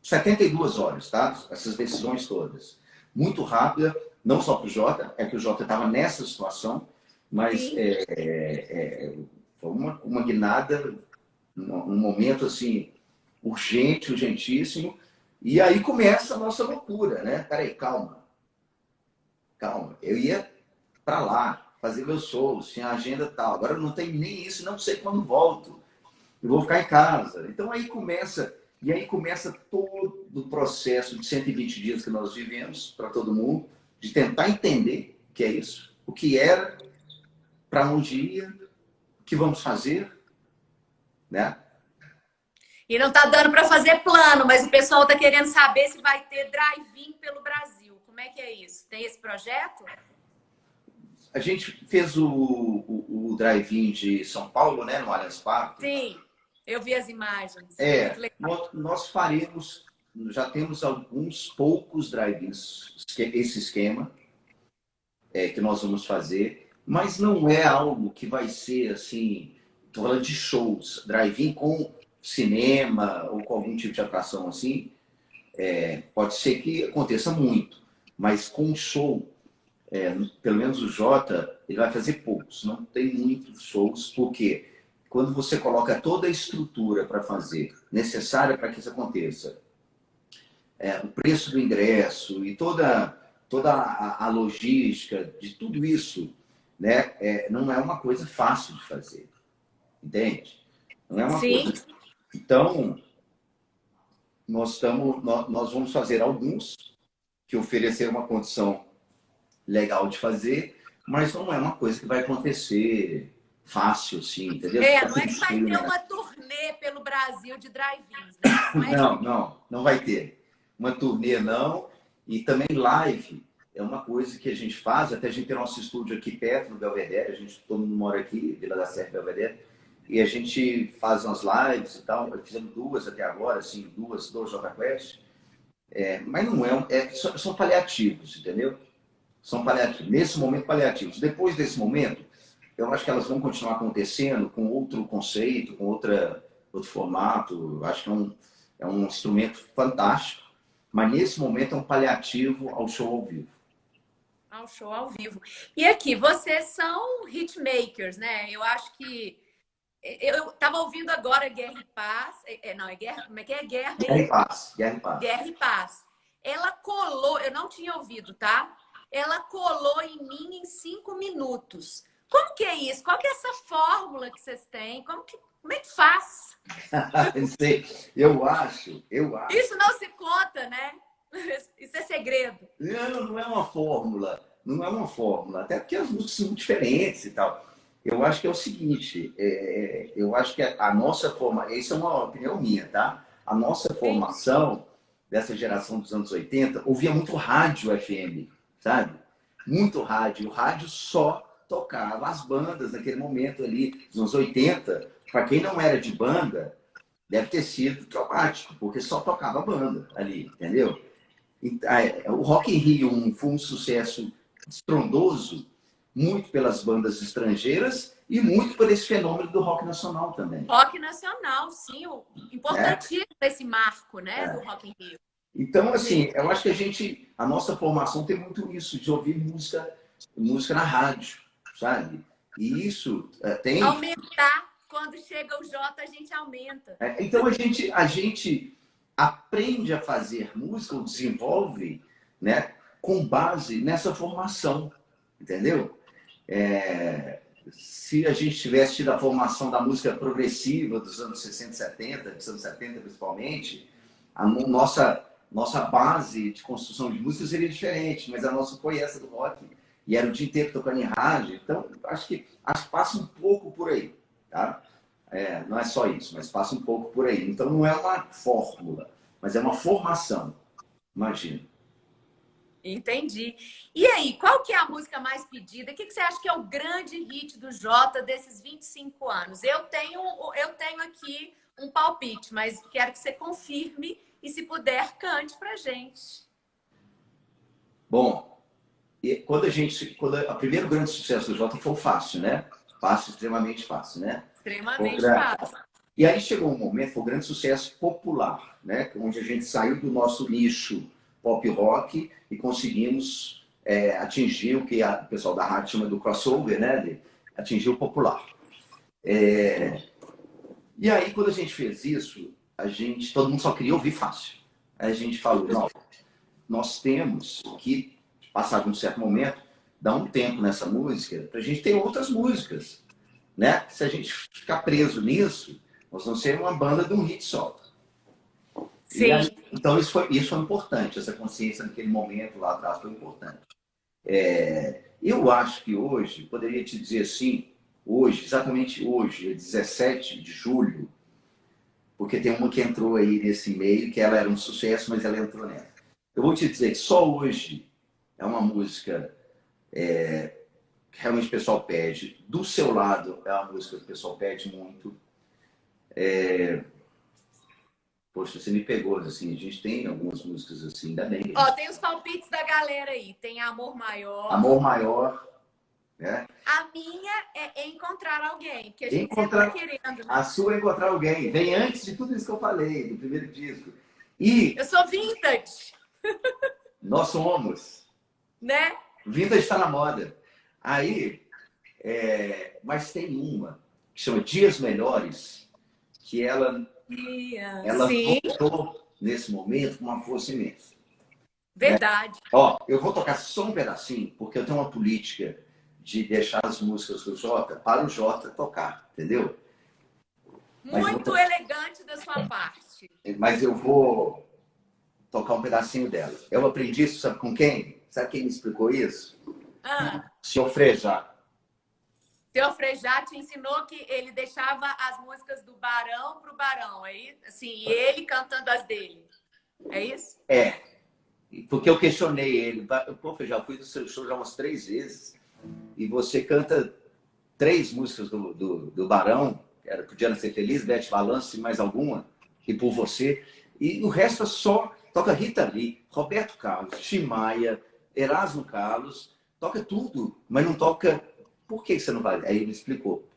72 horas, tá? Essas decisões todas. Muito rápida, não só para o Jota, é que o Jota estava nessa situação, mas foi uma guinada, um momento assim, urgente, urgentíssimo. E aí começa a nossa loucura, né? Peraí, calma. Calma. Eu ia para lá, fazer meus shows, tinha agenda tal. Agora não tem nem isso, não sei quando volto. Eu vou ficar em casa. Então aí começa todo o processo de 120 dias que nós vivemos para todo mundo, de tentar entender o que é isso, o que era, para onde ia, o que vamos fazer, né? E não tá dando para fazer plano, mas o pessoal tá querendo saber se vai ter drive-in pelo Brasil. Como é que é isso? Tem esse projeto? A gente fez o drive-in de São Paulo, né, no Allianz Parque. Sim, eu vi as imagens. Nós faremos, já temos alguns poucos drive-ins, esse esquema que nós vamos fazer, mas não é algo que vai ser assim, tô falando de shows, drive-in com cinema ou com algum tipo de atração assim, pode ser que aconteça muito, mas com show, pelo menos o Jota, ele vai fazer poucos, não tem muitos shows, porque quando você coloca toda a estrutura para fazer, necessária para que isso aconteça, o preço do ingresso e toda a logística de tudo isso, né, não é uma coisa fácil de fazer, entende? Não é uma coisa. Então, nós vamos fazer alguns que ofereceram uma condição legal de fazer, mas não é uma coisa que vai acontecer fácil, assim, entendeu? Não é que vai ter uma turnê pelo Brasil de drive-ins, né? Não vai ter. Uma turnê não, e também live é uma coisa que a gente faz, até a gente tem nosso estúdio aqui perto, no Belvedere, todo mundo mora aqui, Vila da Serra, Belvedere, e a gente faz umas lives e tal, fizemos 2 até agora, assim, duas Jota Quest, mas não são paliativos, entendeu? São paliativos, nesse momento paliativos. Depois desse momento, eu acho que elas vão continuar acontecendo com outro conceito, com outro formato, eu acho que é um instrumento fantástico, mas nesse momento é um paliativo ao show ao vivo. Ao show ao vivo. E aqui, vocês são hitmakers, né? Eu acho que eu estava ouvindo agora Guerra e Paz. Como é que é? Guerra e Paz. Guerra e Paz. Ela colou, eu não tinha ouvido, tá? Ela colou em mim em 5 minutos. Como que é isso? Qual que é essa fórmula que vocês têm? Como é que faz? Eu acho. Isso não se conta, né? Isso é segredo. Não é uma fórmula. Não é uma fórmula. Até porque as músicas são diferentes e tal. Eu acho que é o seguinte, eu acho que a nossa formação, isso é uma opinião minha, tá? A nossa formação dessa geração dos anos 80 ouvia muito rádio FM, sabe? Muito rádio. O rádio só tocava as bandas naquele momento ali, dos anos 80. Para quem não era de banda, deve ter sido traumático, porque só tocava banda ali, entendeu? O Rock in Rio foi um sucesso estrondoso, muito pelas bandas estrangeiras e muito por esse fenômeno do rock nacional também. Rock nacional, sim. Importantíssimo esse marco, né, do Rock in Rio. Então, assim, eu acho que a nossa formação tem muito isso, de ouvir música na rádio, sabe? E isso tem... Aumentar. Quando chega o Jota, a gente aumenta. Então, a gente aprende a fazer música, ou desenvolve, né, com base nessa formação, entendeu? Se a gente tivesse tido a formação da música progressiva dos anos 60 e 70, dos anos 70 principalmente, a nossa base de construção de música seria diferente, mas a nossa foi essa do rock, e era o dia inteiro tocando em rádio, então acho que passa um pouco por aí, tá? Não é só isso, mas passa um pouco por aí. Então não é uma fórmula, mas é uma formação, imagina. Entendi. E aí, qual que é a música mais pedida? O que você acha que é o grande hit do Jota desses 25 anos? Eu tenho aqui um palpite, mas quero que você confirme e, se puder, cante pra gente. Bom, o primeiro grande sucesso do Jota foi o Fácil, né? Fácil, extremamente fácil, né? Extremamente fácil. E aí chegou um momento, foi um grande sucesso popular, né? Onde a gente saiu do nosso nicho pop rock e conseguimos atingir o que o pessoal da rádio chama do crossover, né? De atingir o popular. E aí, quando a gente fez isso, todo mundo só queria ouvir fácil. Aí a gente falou, não, nós temos que, passar de um certo momento, dar um tempo nessa música para a gente ter outras músicas, né? Se a gente ficar preso nisso, nós vamos ser uma banda de um hit só. Sim. Aí, então, isso foi importante, essa consciência naquele momento lá atrás foi importante. Eu acho que hoje, poderia te dizer assim, hoje, exatamente hoje, 17 de julho, porque tem uma que entrou aí nesse meio, que ela era um sucesso, mas ela entrou nessa. Eu vou te dizer que só hoje é uma música que realmente o pessoal pede. Do seu lado é uma música que o pessoal pede muito. Poxa, você me pegou, assim, a gente tem algumas músicas assim, ainda bem. Ó, tem os palpites da galera aí. Tem Amor Maior. Amor Maior, né? A minha é Encontrar Alguém, que a gente sempre tá querendo, né? A sua é Encontrar Alguém. Vem antes de tudo isso que eu falei, do primeiro disco. E eu sou vintage. Nós somos. Né? Vintage está na moda. Aí, mas tem uma que chama Dias Melhores, que ela voltou nesse momento com uma força imensa. Verdade. Ó, eu vou tocar só um pedacinho, porque eu tenho uma política de deixar as músicas do Jota para o Jota tocar, entendeu? Muito elegante da sua parte. Mas eu vou tocar um pedacinho dela. Eu aprendi isso, sabe com quem? Sabe quem me explicou isso? Senhor Frejá. Senhor Frejá te ensinou que ele deixava as músicas do Barão pro Barão, aí, assim, e ele cantando as dele. É isso? Porque eu questionei ele. Pô, Frejá, fui do seu show já umas 3 vezes e você canta 3 músicas do Barão, que era Podia Ser Feliz, Bete Balanço e mais alguma, e Por Você. E o resto é só... Toca Rita Lee, Roberto Carlos, Tim Maia, Erasmo Carlos, toca tudo, mas não toca... Por que você não vai? Aí ele me explicou.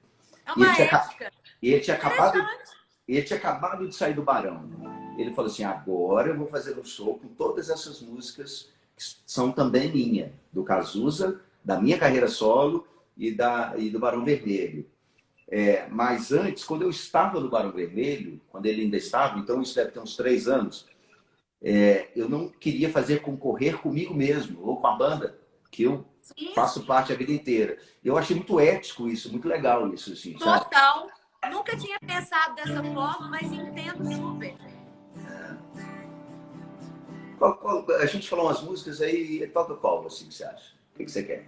É uma ética. E ele tinha acabado de sair do Barão. Ele falou assim, agora eu vou fazer um show com todas essas músicas que são também minha, do Cazuza, da minha carreira solo e do Barão Vermelho. Mas antes, quando eu estava no Barão Vermelho, quando ele ainda estava, então isso deve ter uns 3 anos, eu não queria concorrer comigo mesmo, ou com a banda, que eu faço parte a vida inteira. Eu achei muito ético isso, muito legal isso. Assim, total. Sabe? Nunca tinha pensado dessa forma, mas entendo super. A gente falou umas músicas aí, toca qual, assim, que você acha? O que você quer?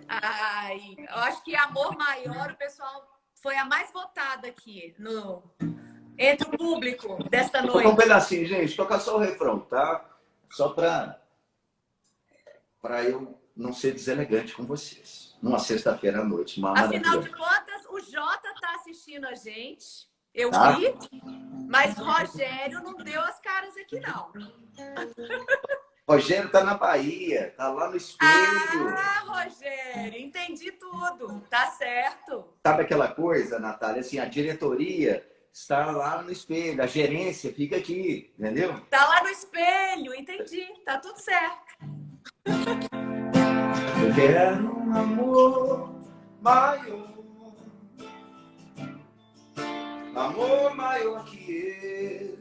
Eu acho que Amor Maior, o pessoal foi a mais votada aqui, entre o público desta noite. Toca um pedacinho, gente. Toca só o refrão, tá? Só para eu não ser deselegante com vocês. Numa sexta-feira à noite. Afinal de contas, o Jota tá assistindo a gente. Eu vi, mas Rogério não deu as caras aqui, não. Rogério tá na Bahia, tá lá no espelho. Rogério, entendi tudo. Tá certo. Sabe aquela coisa, Natália? Assim, a diretoria está lá no espelho, a gerência fica aqui, entendeu? Tá lá no espelho, entendi. Tá tudo certo. Eu quero um amor maior, amor maior que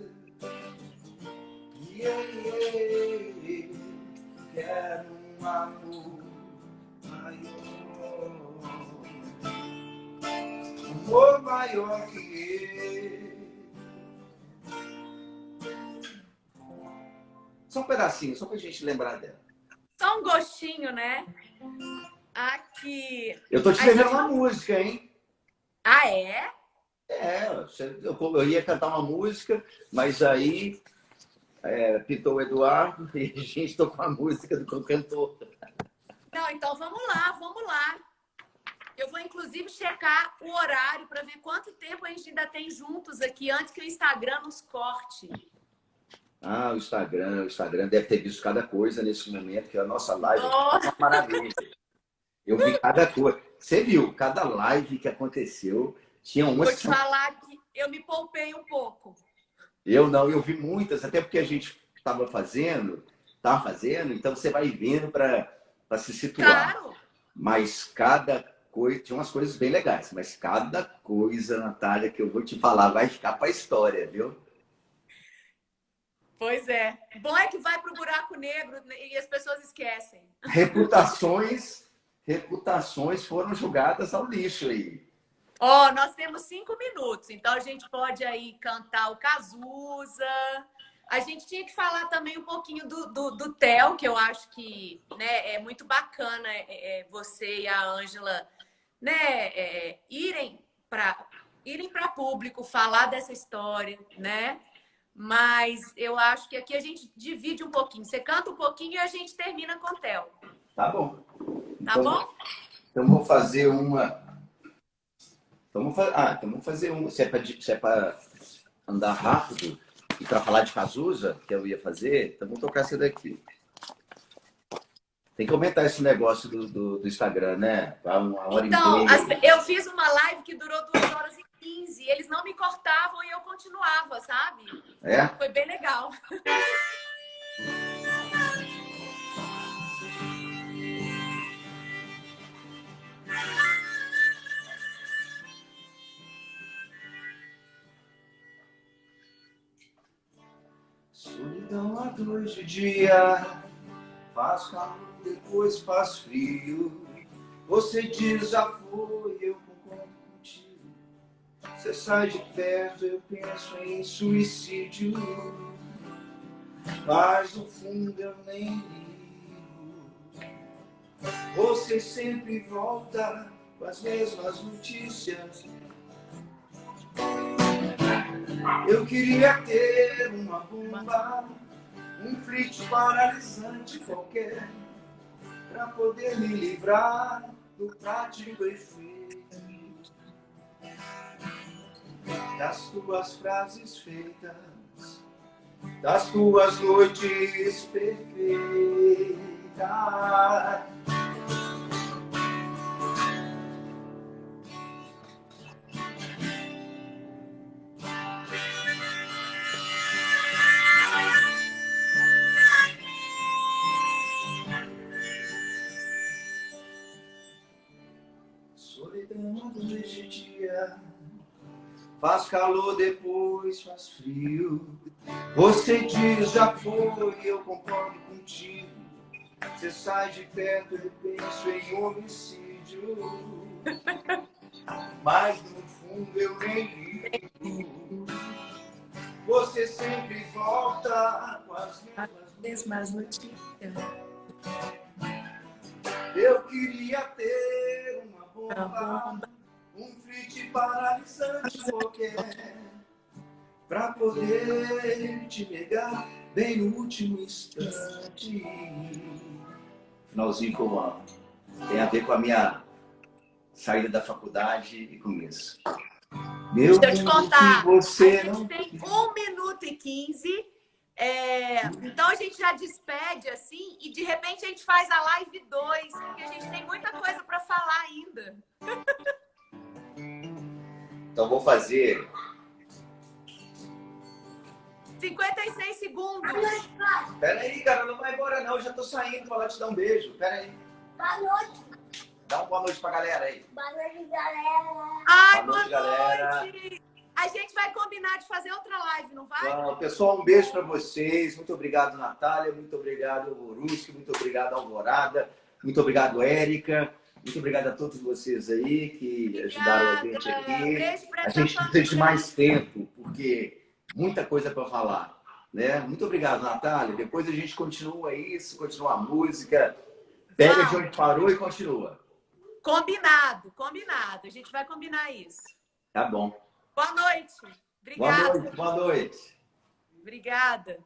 eu. Quero um amor maior, amor maior que eu. Só um pedacinho, só pra gente lembrar dela. Só um gostinho, né? Aqui. Eu tô te devendo uma música, hein? É? Eu ia cantar uma música, mas aí pitou o Eduardo e a gente tocou a música do cantor. Não, então vamos lá. Eu vou, inclusive, checar o horário para ver quanto tempo a gente ainda tem juntos aqui antes que o Instagram nos corte. O Instagram deve ter visto cada coisa nesse momento, que a nossa live é uma maravilha. Eu vi cada coisa. Você viu, cada live que aconteceu, Tinha umas Vou te falar que eu me poupei um pouco. Eu não, eu vi muitas, até porque a gente estava fazendo, então você vai vendo para se situar. Claro! Mas cada coisa, tinha umas coisas bem legais, mas cada coisa, Natália, que eu vou te falar, vai ficar para a história, viu? Pois é. Bom é que vai pro buraco negro e as pessoas esquecem. Reputações foram jogadas ao lixo aí. Ó, nós temos 5 minutos, então a gente pode aí cantar o Cazuza. A gente tinha que falar também um pouquinho do Theo, que eu acho que, né, é muito bacana você e a Ângela, né, irem para público, falar dessa história, né? Mas eu acho que aqui a gente divide um pouquinho. Você canta um pouquinho e a gente termina com o Theo. Tá bom. Tá bom? Então vou fazer uma. Então vamos fazer uma. Se é para andar rápido e para falar de Cazuza, que eu ia fazer, então vamos tocar essa daqui. Tem que aumentar esse negócio do Instagram, né? Uma hora então, e meia. eu fiz uma live que durou 2 horas e 15. Eles não me cortavam e eu continuava, sabe? É? Foi bem legal. Solidão à luz de dia, faz calor, depois faz frio. Você diz já foi, eu concordo contigo. Você sai de perto, eu penso em suicídio. Mas no fundo eu nem ligo. Você sempre volta com as mesmas notícias. Eu queria ter uma bomba, um flit paralisante qualquer, pra poder me livrar do prático efeito das tuas frases feitas, das tuas noites perfeitas. Solidão à luz de dia, faz calor, depois faz frio. Você diz já foi, eu concordo contigo. Você sai de perto, eu penso em homicídio. Mas no fundo eu nem ligo. Você sempre volta com as mesmas notícias. Eu queria ter uma bomba, um flit paralisante qualquer, pra poder te pegar bem no último instante. Finalzinho que eu amo. Tem a ver com a minha saída da faculdade e com isso. Deixa eu te contar. Você a gente tem 1 minuto e 15. Então a gente já despede assim e de repente a gente faz a live 2, porque a gente tem muita coisa para falar ainda. Então vou fazer 56 segundos. Pera aí, cara, não vai embora não, eu já tô saindo pra lá te dar um beijo. Pera aí. Boa noite. Dá uma boa noite pra galera aí. Boa noite, galera. Ai, boa noite, galera. A gente vai combinar de fazer outra live, não vai? Bom, pessoal, um beijo para vocês. Muito obrigado, Natália. Muito obrigado, Boruski. Muito obrigado, Alvorada. Muito obrigado, Érica. Muito obrigado a todos vocês aí que ajudaram a gente aqui. A gente precisa de mais tempo, porque muita coisa para falar, né? Muito obrigado, Natália. Depois a gente continua isso, continua a música. Pega de onde parou e continua. Combinado, combinado. A gente vai combinar isso. Tá bom. Boa noite. Obrigada. Boa noite. Obrigada.